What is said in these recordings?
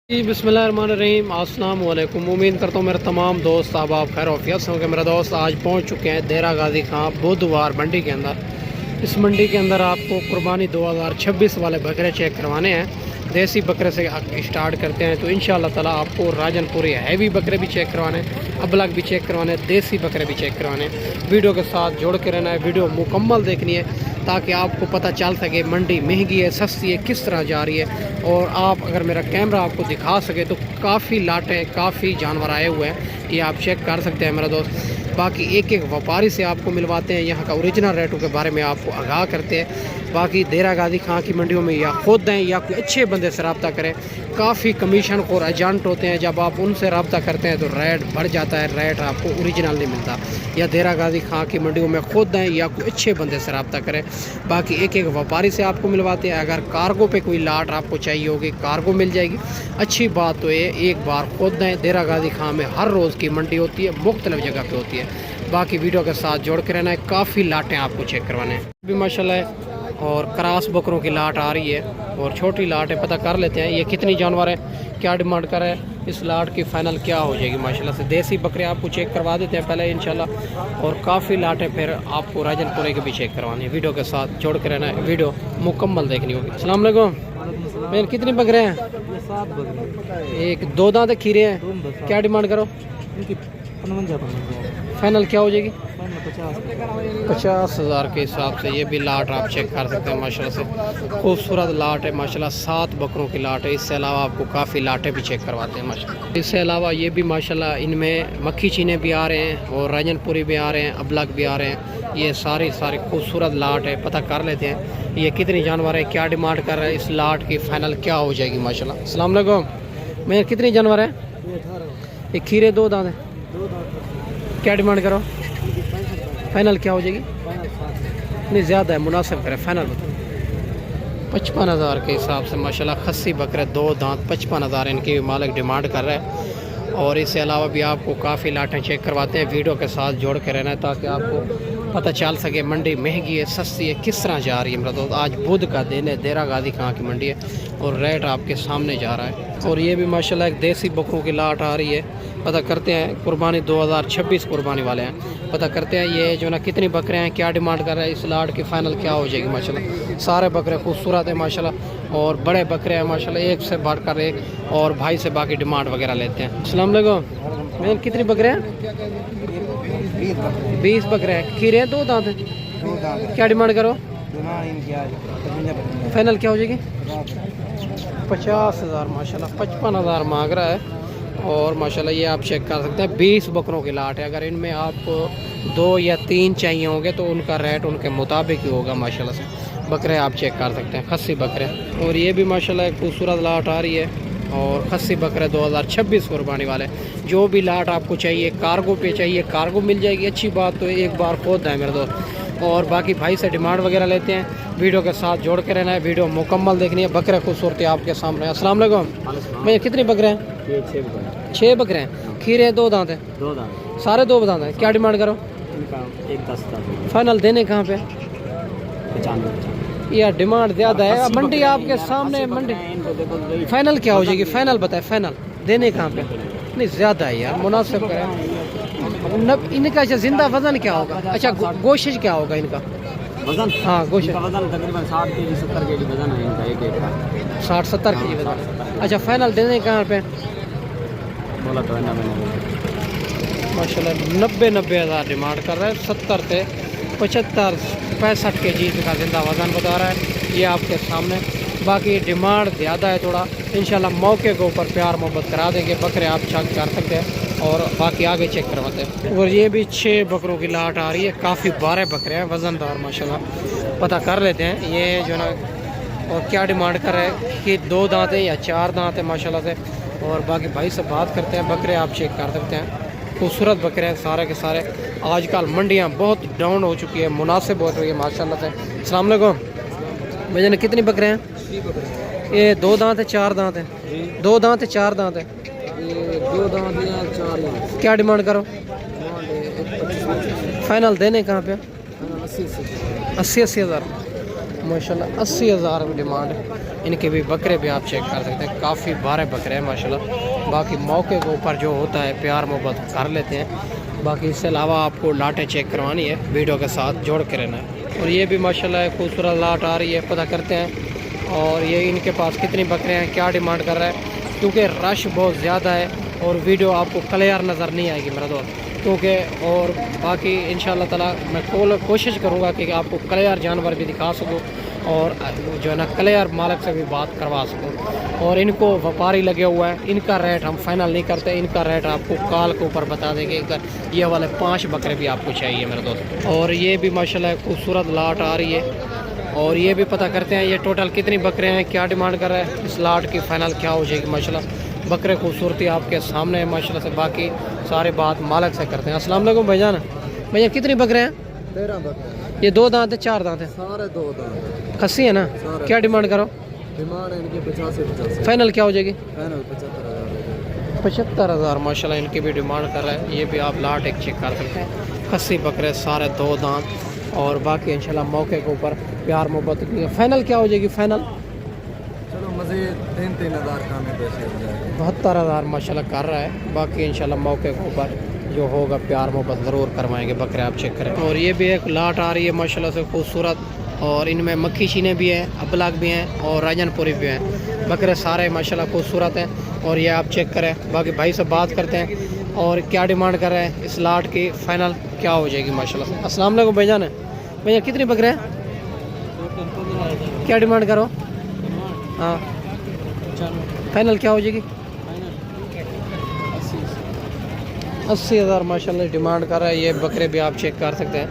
जी बिस्मिल्लाहिर्रहमानिर्रहीम अस्सलाम वालेकुम। उम्मीद करता हूँ मेरे तमाम दोस्त आप खैर ऑफियत से होंगे। मेरे दोस्त आज पहुँच चुके हैं देरा गाजी खां बुधवार मंडी के अंदर। इस मंडी के अंदर आपको कुर्बानी 2026 वाले बकरे चेक करवाने हैं। देसी बकरे से स्टार्ट करते हैं तो इंशाअल्लाह ताला आपको राजनपुरी हैवी बकरे भी चेक करवाने, अबलग भी चेक करवाने, देसी बकरे भी चेक करवाने। वीडियो के साथ जोड़ के रहना है, वीडियो मुकम्मल देखनी है ताकि आपको पता चल सके मंडी महंगी है सस्ती है किस तरह जा रही है। और आप अगर मेरा कैमरा आपको दिखा सके तो काफ़ी लाटें काफ़ी जानवर आए हुए हैं, ये आप चेक कर सकते हैं मेरा दोस्त। बाकी एक एक व्यापारी से आपको मिलवाते हैं, यहाँ का ओरिजिनल रेटों के बारे में आपको आगाह करते हैं। बाकी देरा गाजी खां की मंडियों में या खुद दें या कोई अच्छे बंदे से रब्ता करें। काफ़ी कमीशन और एजेंट होते हैं, जब आप उनसे रब्ता करते हैं तो रेट बढ़ जाता है, रेट आपको ओरिजिनल नहीं मिलता। या देरा गाजी खां की मंडियों में खुद दें या कोई अच्छे बंदे से रब्ता करें। बाकी एक एक व्यापारी से आपको मिलवाते हैं। अगर कार्गो पे कोई लाट आपको चाहिए होगी कार्गो मिल जाएगी। अच्छी बात तो ये एक बार खुद दें। देरा गाजी खां में हर रोज़ की मंडी होती है, मुख्तलिफ जगह पे होती है। बाकी वीडियो के साथ जोड़ के रहना है। काफ़ी लाटें आपको चेक करवाने हैं भी माशाल्लाह। और क्रॉस बकरों की लाट आ रही है और छोटी लाट है, पता कर लेते हैं ये कितनी जानवर है, क्या डिमांड कर है, इस लाट की फ़ाइनल क्या हो जाएगी माशाल्लाह से। देसी बकरे आपको चेक करवा देते हैं पहले इंशाल्लाह, और काफ़ी लाटें फिर आपको राजनपुरे के भी चेक करवानी है। वीडियो के साथ जोड़ के रहना है, वीडियो मुकम्मल देखनी होगी। अस्सलाम वालेकुम। मेरे कितने बकरे हैं? 7 बकरे, एक दो दांत खीरे हैं, क्या डिमांड करो? फाइनल क्या हो जाएगी? 50,000 के हिसाब से। ये भी लाट आप चेक कर सकते हैं माशाल्लाह से, खूबसूरत लाट है माशाल्लाह। 7 बकरों की लाट है। इससे अलावा आपको काफ़ी लाटें भी चेक करवाते हैं माशाल्लाह। इससे अलावा ये भी माशाल्लाह इनमें मक्खी चीने भी आ रहे हैं और राजनपुरी भी आ रहे हैं, अबलग भी आ रहे हैं। ये सारी खूबसूरत लाट है, पता कर लेते हैं ये कितनी जानवर है, क्या डिमांड कर रहे हैं, इस लाट की फ़ाइनल क्या हो जाएगी माशाल्लाह। अस्सलाम वालेकुम। मेरे कितनी जानवर है? एक खीरे 2 दांत है, क्या डिमांड करो? फाइनल क्या हो जाएगी? नहीं ज़्यादा है, मुनासिब करें फाइनल। 55,000 के हिसाब से माशाल्लाह खस्सी बकरे 2 दांत 55,000 इनकी मालिक डिमांड कर रहा है। और इसके अलावा भी आपको काफ़ी लाटें चेक करवाते हैं। वीडियो के साथ जोड़ के रहना है ताकि आपको पता चल सके मंडी महंगी है सस्ती है किस तरह जा रही है मेरा दोस्त। आज बुध का दिन है, देरा गाजी खां की मंडी है और रेट आपके सामने जा रहा है। और ये भी माशाल्लाह एक देसी बकरों की लाट आ रही है। पता करते हैं कुर्बानी 2026 कुर्बानी वाले हैं, पता करते हैं ये जो ना कितनी बकरे हैं, क्या डिमांड कर रहे हैं, इस लाट की फ़ाइनल क्या हो जाएगी माशाल्लाह। सारे बकरे खूबसूरत है माशाल्लाह और बड़े बकरे हैं माशाल्लाह, एक से बढ़कर एक। और भाई से बाकी डिमांड वगैरह लेते हैं। अस्सलाम वालेकुम। मैंने कितनी बकरे हैं? 20 बकरे हैं, खीरे हैं 2 दांत हैं, क्या डिमांड करो? फाइनल क्या हो जाएगी? 50,000 माशाल्लाह। 55,000 मांग रहा है। और माशाल्लाह ये आप चेक कर सकते हैं 20 बकरों की लाट है। अगर इनमें आपको 2 या 3 चाहिए होंगे तो उनका रेट उनके मुताबिक ही होगा माशाल्लाह से। बकरे आप चेक कर सकते हैं, खस्सी बकरे। और ये भी माशाल्लाह एक खूबसूरत लाट आ रही है और खस्सी बकरे 2026 कुर्बानी वाले। जो भी लाट आपको चाहिए कार्गो पे चाहिए कार्गो मिल जाएगी। अच्छी बात तो एक बार खोद है मेरे दोस्त। और बाकी भाई से डिमांड वगैरह लेते हैं। वीडियो के साथ जोड़ के रहना है, वीडियो मुकम्मल देखनी है। बकरे खूबसूरती आपके सामने। अस्सलाम वालेकुम। मैं कितने बकरे हैं? 6 बकरे हैं, खीरे 2 दांत हैं, 2 दांत, सारे 2 दांत हैं, क्या डिमांड करो? एक 10 का फाइनल देने कहाँ पे? 95। यार डिमांड ज़्यादा है, मंडी आपके सामने मंडी। फाइनल क्या हो जाएगी? फाइनल बताए, फाइनल देने कहाँ पे? नहीं ज़्यादा है यार, मुनासिब करें। इनका अच्छा जिंदा वजन क्या होगा? अच्छा गोश्त क्या होगा इनका वजन? हाँ गोश्त वजन तकरीबन 60 केजी 70 केजी वजन है इनका, एक का 60-70 केजी वजन। अच्छा फाइनल देने कहाँ पे? बोला तो है ना मैंने माशाल्लाह 90 हज़ार डिमांड कर रहा है। 70 से 75-65 केजी का जिंदा वजन बता रहा है, ये आपके सामने। बाकी डिमांड ज़्यादा है थोड़ा, इंशाल्लाह मौके के ऊपर प्यार मोहब्बत करा देंगे। बकरे आप चेक कर सकते हैं और बाकी आगे चेक करवाते हैं। और ये भी 6 बकरों की लाट आ रही है, काफ़ी 12 बकरे हैं वज़नदार माशाल्लाह। पता कर लेते हैं ये जो ना और क्या डिमांड कर रहे हैं कि 2 दांत है या 4 दांत है माशाल्लाह से। और बाकी भाई से बात करते हैं। बकरे आप चेक कर सकते हैं, खूबसूरत बकरे हैं सारे के सारे। आजकल मंडियाँ बहुत डाउन हो चुकी है, मुनासिब हो रही है माशाल्लाह से। अस्सलाम वालेकुम। भैया ने कितनी बकरे हैं? ये 2 दांत है 4 दांत है? 2 दांत है 4 दांत है? ये 2 दांत या 4 दांत। क्या डिमांड करो? फाइनल देने कहाँ पे? 80 हज़ार माशाल्लाह। 80,000 डिमांड है। इनके भी बकरे भी आप चेक कर सकते हैं, काफ़ी बारह बकरे हैं माशाल्लाह। बाकी मौके के ऊपर जो होता है प्यार मोहब्बत कर लेते हैं। बाकी इससे अलावा आपको लाटें चेक करवानी है, वीडियो के साथ जोड़ के रहना है। और ये भी माशाल्लाह खूबसूरत लाट आ रही है, पता करते हैं। और ये इनके पास कितनी बकरे हैं, क्या डिमांड कर रहा है, क्योंकि रश बहुत ज़्यादा है और वीडियो आपको क्लियर नज़र नहीं आएगी मेरा दोस्त, क्योंकि और बाकी इंशाल्लाह ताला मैं कोशिश करूँगा कि आपको क्लियर जानवर भी दिखा सकूँ और जो है ना क्लियर मालिक से भी बात करवा सकूँ। और इनको व्यापारी लगे हुआ है, इनका रेट हम फाइनल नहीं करते, इनका रेट आपको कॉल के ऊपर बता देंगे। ये वाले 5 बकरे भी आपको चाहिए मेरे दोस्त। और ये भी माशाल्लाह खूबसूरत लाट आ रही है। और ये भी पता करते हैं ये टोटल कितनी बकरे हैं, क्या डिमांड कर रहा है, इस लाट की फ़ाइनल क्या हो जाएगी। माशाल्लाह बकरे खूबसूरती आपके सामने है माशाल्लाह से। बाकी सारे बात मालिक से करते हैं। अस्सलाम वालेकुम भाईजान। भैया कितनी बकरे हैं? 13 बकरे। ये 2 दांत है 4 दांत है? सारे 2 दांत। खस्सी है ना? क्या डिमांड करो? डिमांड है इनकी 85। फाइनल क्या हो जाएगी? फाइनल 75,000। 75,000 माशाल्लाह इनकी भी डिमांड कर रहा है। ये भी आप लाट एक चेक कर सकते हैं। खस्सी बकरे सारे 2 दांत। और बाकी इंशाल्लाह मौके के ऊपर प्यार मोहब्बत की फाइनल क्या हो जाएगी? फाइनल चलो मज़ीद 3-3 हज़ार का में पैसे हो जाएगा। 72,000 माशाल्लाह कर रहा है। बाकी इंशाल्लाह मौके के ऊपर जो होगा प्यार मोहब्बत ज़रूर करवाएंगे। बकरे आप चेक करें। और ये भी एक लाट आ रही है माशाल्लाह से खूबसूरत, और इनमें मक्खी चीने भी हैं, अबलाग भी हैं और राजनपुरी भी हैं। बकरे सारे माशाल्लाह खूबसूरत हैं। और ये आप चेक करें। बाकी भाई से बात करते हैं और क्या डिमांड कर रहे हैं इस लाट की, फ़ाइनल क्या हो जाएगी माशाल्लाह से। अस्सलाम वालेकुम भाईजान। भैया कितनी बकरे हैं, क्या डिमांड करो? हाँ फाइनल क्या हो जाएगी? 80,000 माशाल्लाह डिमांड कर रहा है। ये बकरे भी आप चेक कर सकते हैं,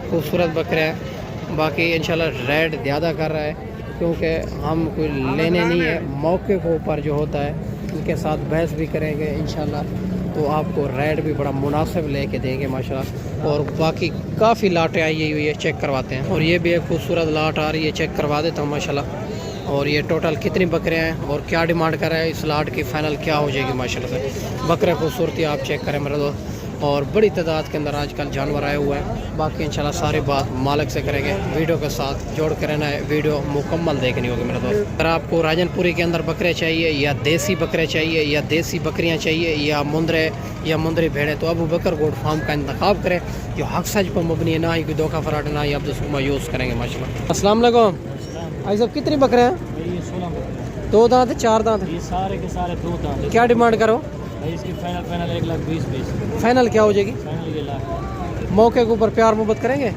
खूबसूरत बकरे हैं। बाकी इंशाल्लाह रेट ज़्यादा कर रहा है, क्योंकि हम कोई लेने नहीं है, मौके के ऊपर जो होता है इनके साथ बहस भी करेंगे इंशाल्लाह, तो आपको रेट भी बड़ा मुनासिब लेके देंगे माशाल्लाह। और बाकी काफ़ी लाटें आई हुई है, चेक करवाते हैं। और ये भी एक खूबसूरत लाट आ रही है, चेक करवा देता हूँ माशाल्लाह। और ये टोटल कितनी बकरे हैं और क्या डिमांड कर रहा है इस लाट की, फ़ाइनल क्या हो जाएगी माशाल्लाह से। बकरे खूबसूरती आप चेक करें मेरे दोस्त। और बड़ी तादाद के अंदर आजकल जानवर आए हुए हैं। बाकी इंशाल्लाह सारी बात मालिक से करेंगे, वीडियो के साथ जोड़ कर रहना है, वीडियो मुकम्मल देखनी होगी मेरे दोस्त। अगर आपको राजनपुरी के अंदर बकरे चाहिए या देसी बकरे चाहिए या देसी बकरियां चाहिए या मुंदरे या मुंदरी भेड़े, तो अबू बकर गोट फार्म का इंतखाब करें, जो हक सच पर मबनी है, ना ही कोई धोखा फराड, ना ही अब्दुल यूज़ करेंगे माशाल्लाह। अस्सलाम वालेकुम भाई साहब, कितनी बकरे हैं? 2 दांत 4 दांत? ये सारे के सारे 2 दांत। क्या डिमांड करो? भाई इसकी फाइनल 1,20,000। फाइनल क्या हो जाएगी? फाइनल ये लाख। मौके के ऊपर प्यार मोहब्बत करेंगे?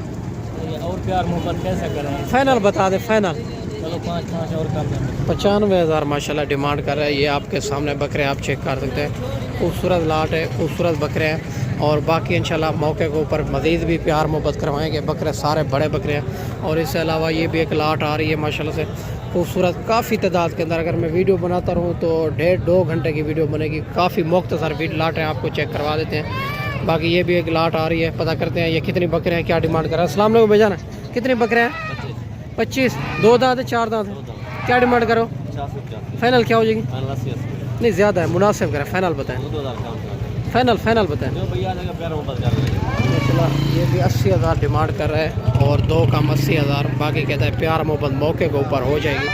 और प्यार मोहब्बत कैसे करें? फाइनल बता दे, फाइनल चलो 5 और कम है। 95,000 माशाल्लाह डिमांड कर रहा है। ये आपके सामने बकरे आप चेक कर सकते हैं, खूबसूरत लाट है, खूबसूरत बकरे हैं। और बाकी इंशाल्लाह मौके के ऊपर मज़ीद भी प्यार मोहब्बत करवाएंगे। बकरे सारे बड़े बकरे हैं। और इससे अलावा ये भी एक लाट आ रही है माशाल्लाह से खूबसूरत, काफ़ी तादाद के अंदर। अगर मैं वीडियो बनाता रहूँ तो 1.5-2 घंटे की वीडियो बनेगी। काफ़ी मुख्तसर लाटें आपको चेक करवा देते हैं। बाकी ये भी एक लाट आ रही है, पता करते हैं ये कितनी बकरे हैं, क्या डिमांड कर रहा है। अस्सलाम वालेकुम भाईजान, कितने बकरे हैं? 25। 2 दांत 4 दांत? क्या डिमांड करो? 50। फाइनल क्या हो जाएगी? 80। नहीं ज़्यादा है, मुनासिब करें, फाइनल बताएं। फाइनल बताएं। चला ये भी 80,000 डिमांड कर रहा है और 2 कम 80,000। बाकी कहता है प्यार मोहब्बत मौके के ऊपर हो जाएगी।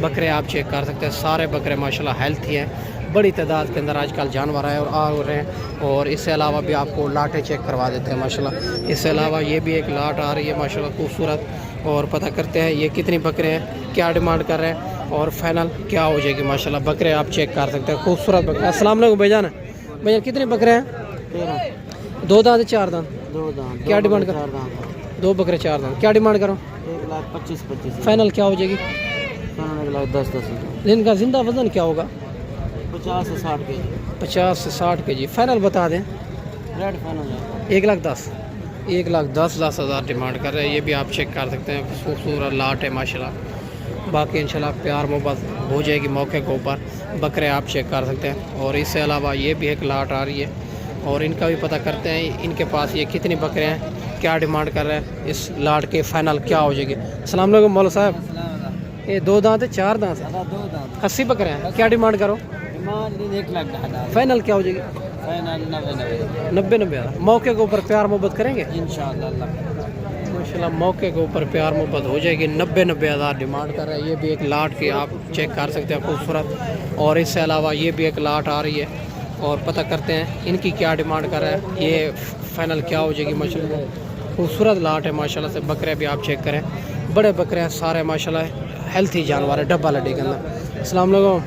बकरे आप चेक कर सकते हैं, सारे बकरे माशाल्लाह हेल्थी हैं। बड़ी तादाद के अंदर आजकल जानवर आए और आ रहे हैं। और इससे अलावा भी आपको लाटें चेक करवा देते हैं माशाल्लाह। इससे अलावा ये भी एक लाट आ रही है माशाल्लाह खूबसूरत। और पता करते हैं ये कितनी बकरे हैं, क्या डिमांड कर रहे हैं और फाइनल क्या हो जाएगी माशाल्लाह। बकरे आप चेक कर सकते हैं, खूबसूरत बकरे। अस्सलाम वालेकुम भाईजान। भैया कितने बकरे हैं? 2 दांत 4 दांत? 2 दांत। क्या डिमांड कर? 4 दांत। 2 बकरे 4 दांत। क्या डिमांड करो? 1,25,000। फाइनल क्या हो जाएगी? फाइनल 1,10,000। इनका जिंदा वजन क्या होगा? 50 से 60 के जी। 50 से 60 के जी। फाइनल बता दें। रेट फाइनल है 1,10,000। 1,10,000 डिमांड कर रहे हैं। ये भी आप चेक कर सकते हैं, खूबसूरत लाट है माशाल्लाह। बाकी इंशाल्लाह प्यार मोहब्बत हो जाएगी मौके के ऊपर। बकरे आप चेक कर सकते हैं। और इससे अलावा ये भी एक लाट आ रही है और इनका भी पता करते हैं इनके पास ये कितनी बकरे हैं, क्या डिमांड कर रहे हैं इस लाट के, फाइनल क्या हो जाएगी। अस्सलाम वालेकुम मौला साहब, ये 2 दांत है 4 दांत है? 2 दांत। 80 बकरे हैं, क्या डिमांड करो? डिमांड 1 लाख का। फाइनल क्या हो जाएगी? फाइनल 90,000। 90,000। मौके के ऊपर प्यार मोहब्बत करेंगे इंशाअल्लाह। माशाल्लाह मौके के ऊपर प्यार मोहब्बत हो जाएगी। 90 हज़ार डिमांड कर रहा है। ये भी एक लाट की आप चेक कर सकते हैं खूबसूरत। और इससे अलावा ये भी एक लाट आ रही है और पता करते हैं इनकी क्या डिमांड कर रहा है, ये फाइनल क्या हो जाएगी। माशाल्लाह खूबसूरत लाट है माशाल्लाह से। बकरे भी आप चेक करें, बड़े बकरे हैं सारे माशाल्लाह, हेल्थी जानवर है, डब्बा लड्डी के अंदर। अस्सलाम वालेकुम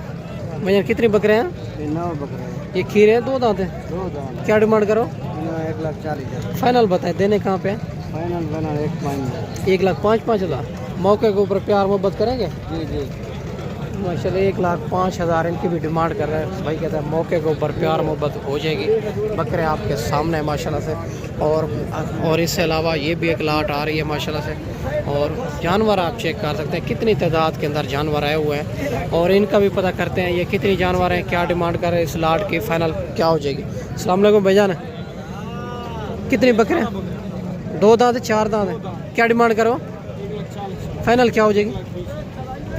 भैया, कितने बकरे हैं? 9 बकरे हैं। ये खीरे हैं, 2 दांत हैं? 2 दांत। क्या डिमांड करो? 1,40,000 फाइनल बताएं, देने कहाँ पे? फाइनल बना 1,05,000। 1,05,000 मौके के ऊपर प्यार मोहब्बत करेंगे जी जी। माशाल्लाह। 1,05,000 इनकी भी डिमांड कर रहे हैं भाई, कहते हैं मौके के ऊपर प्यार मोहब्बत हो जाएगी। बकरे आपके सामने है माशाल्लाह से। और इससे अलावा ये भी एक लाट आ रही है माशाल्लाह से। और जानवर आप चेक कर सकते हैं कितनी तादाद के अंदर जानवर आए हुए हैं, और इनका भी पता करते हैं ये कितनी जानवर हैं, क्या डिमांड कर रहे हैं, इस लाट की फाइनल क्या हो जाएगी। अस्सलाम वालेकुम भाईजान, कितने बकरे हैं? 2 दांत, 4 दांत है? क्या डिमांड करो? फाइनल क्या हो जाएगी?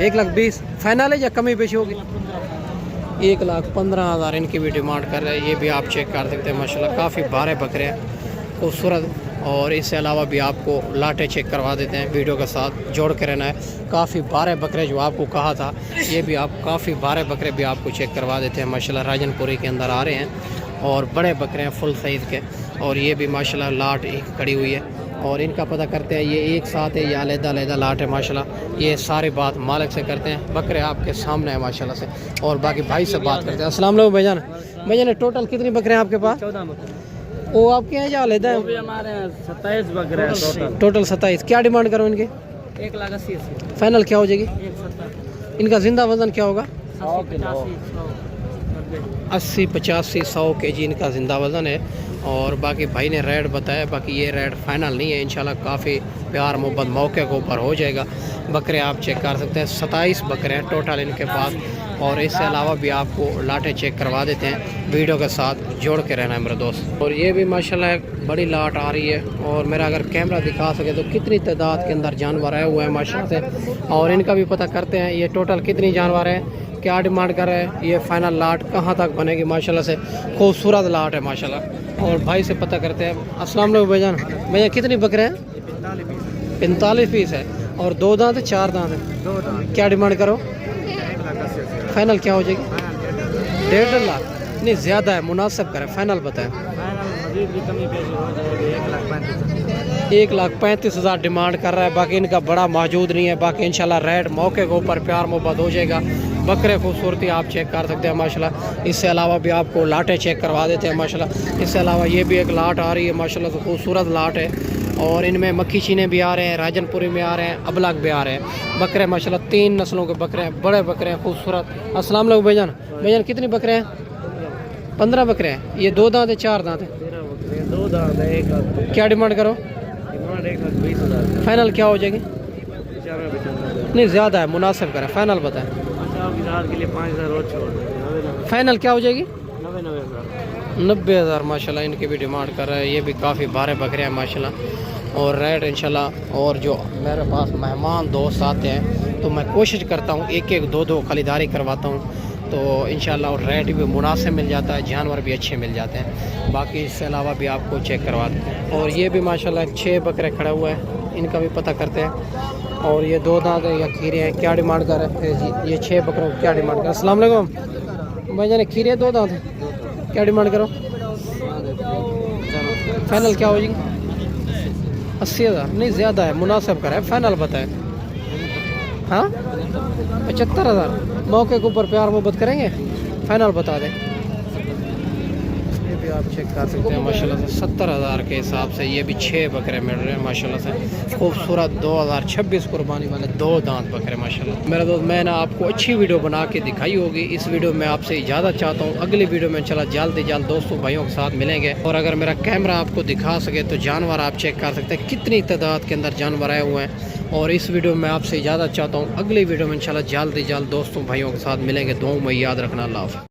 1,20,000 फाइनल है या कमी पेशी होगी? 1,15,000 इनकी भी डिमांड कर रहे हैं। ये भी आप चेक कर सकते हैं माशाल्लाह, काफ़ी बारह बकरे हैं खूबसूरत। और इससे अलावा भी आपको लाटे चेक करवा देते हैं, वीडियो के साथ जोड़ के रहना है। काफ़ी बारह बकरे जो आपको कहा था, ये भी आप काफ़ी बारह बकरे भी आपको चेक करवा देते हैं माशाल्लाह। राजनपुरी के अंदर आ रहे हैं और बड़े बकरे हैं फुल साइज़ के। और ये भी माशाल्लाह लाट एक खड़ी हुई है, और इनका पता करते हैं ये एक साथ है या अलग-अलग लाट है माशाल्लाह। ये सारी बात मालिक से करते हैं, बकरे आपके सामने है माशाल्लाह से। और बाकी भाई से बात करते हैं। अस्सलाम वालेकुम भाईजान, भाईजान टोटल कितनी बकरे हैं आपके पास? 14 बकरे वो आपके हैं या अलग है? हमारे 27 बकरे हैं टोटल 27। क्या डिमांड करो इनके? 1,80,000। फाइनल क्या हो जाएगी? 1,70,000। इनका जिंदा वजन क्या होगा? 80, 80, 85, 100 kg इनका ज़िंदा वज़न है। और बाकी भाई ने रेट बताया, बाकी ये रेट फाइनल नहीं है। इंशाल्लाह काफ़ी प्यार मोहब्बत मौके के ऊपर हो जाएगा। बकरे आप चेक कर सकते हैं, 27 बकरे हैं टोटल इनके पास। और इससे अलावा भी आपको लाटें चेक करवा देते हैं, वीडियो के साथ जोड़ के रहना है मेरे दोस्त। और ये भी माशाल्लाह एक बड़ी लाट आ रही है, और मेरा अगर कैमरा दिखा सके तो कितनी तादाद के अंदर जानवर आए हुए हैं माशाल्लाह से। और इनका भी पता करते हैं ये टोटल कितनी जानवर हैं, क्या डिमांड कर रहे हैं, ये फाइनल लाट कहाँ तक बनेगी। माशाल्लाह से खूबसूरत लाट है माशाल्लाह। और भाई से पता करते हैं। अस्सलाम वालेकुम भाईजान, भैया कितनी बकरे हैं? 45 पीस है। और 2 दांत है, 4 दांत है? 2 दांत। क्या डिमांड करो? 1,80,000। फाइनल क्या हो जाएगी? 1.5 लाख नहीं, ज़्यादा है, मुनासिब करें, फाइनल बताएं। मजीद भी कमी पेशी हो जाएगी। 1,35,000। 1,35,000 डिमांड कर रहा है। बाकी इनका बड़ा मौजूद नहीं है। बाकी इंशाल्लाह रेट मौके के ऊपर प्यार मोहब्बत हो जाएगा। बकरे खूबसूरती आप चेक कर सकते हैं माशाल्लाह। इससे अलावा भी आपको लाटें चेक करवा देते हैं माशाल्लाह। इससे अलावा ये भी एक लाट आ रही है माशाल्लाह से, खूबसूरत लाट है। और इनमें मक्खी चीने भी आ रहे हैं, राजनपुरी में आ रहे हैं, अबलग भी आ रहे हैं। बकरे माशाल्लाह 3 नस्लों के बकरे हैं, बड़े बकरे हैं खूबसूरत। अस्सलाम वालेकुम भाईजान, भाईजान कितने बकरे हैं? 15 बकरे हैं। ये 2 दांत है, 4 दांत है? 13 बकरे, 2 दांत है, 1,00,000। क्या डिमांड करो? डिमांड 1,20,000। फाइनल क्या हो जाएगी? 95,000। नहीं, ज़्यादा है, मुनासिब करें, फाइनल बताएं। आपकी रात के लिए 5,000 और छोड़ देंगे। फाइनल क्या हो जाएगी? 90,000। 90,000 माशाल्लाह इनकी भी डिमांड कर रहा है। ये भी काफ़ी बारह बकरे हैं माशाल्लाह। और रेट इंशाल्लाह, और जो मेरे पास मेहमान दोस्त आते हैं तो मैं कोशिश करता हूँ 1-1, 2-2 खरीदारी करवाता हूँ, तो इंशाल्लाह और रेट भी मुनासिब मिल जाता है, जानवर भी अच्छे मिल जाते हैं। बाकी इससे अलावा भी आपको चेक करवाते हैं। और ये भी माशाल्लाह 6 बकरे खड़े हुए हैं, इनका भी पता करते हैं। और ये 2 दांत है या खीरे हैं, क्या डिमांड कर रहे हैं जी? ये 6 बकरों क्या डिमांड कर? अस्सलाम वालेकुम भाईजान, खीरे 2 दांत है, क्या डिमांड करो? फाइनल क्या हो जाएगी? 80,000 नहीं, ज़्यादा है, मुनासिब करें, फाइनल बताएं। हाँ 75,000 मौके के ऊपर प्यार मोहब्बत करेंगे, फाइनल बता दें। ये भी आप चेक कर सकते हैं माशाल्लाह से 70,000 के हिसाब से ये भी 6 बकरे मिल रहे हैं माशाल्लाह से। खूबसूरत 2026 कुर्बानी वाले 2 दांत बकरे माशाल्लाह। मेरा दोस्त, मैंने आपको अच्छी वीडियो बना के दिखाई होगी। इस वीडियो में आपसे इजाज़त चाहता हूँ। अगली वीडियो में चला जल्द ही जल्द दोस्तों भाइयों के साथ मिलेंगे। और अगर मेरा कैमरा आपको दिखा सके तो जानवर आप चेक कर सकते हैं कितनी तादाद के अंदर जानवर आए हुए हैं। और इस वीडियो में आपसे इजाज़त चाहता हूँ। अगली वीडियो में इंशाल्लाह जल्द ही जल्द दोस्तों भाइयों के साथ मिलेंगे। दुआओं में याद रखना। अल्लाह हाफ़िज़।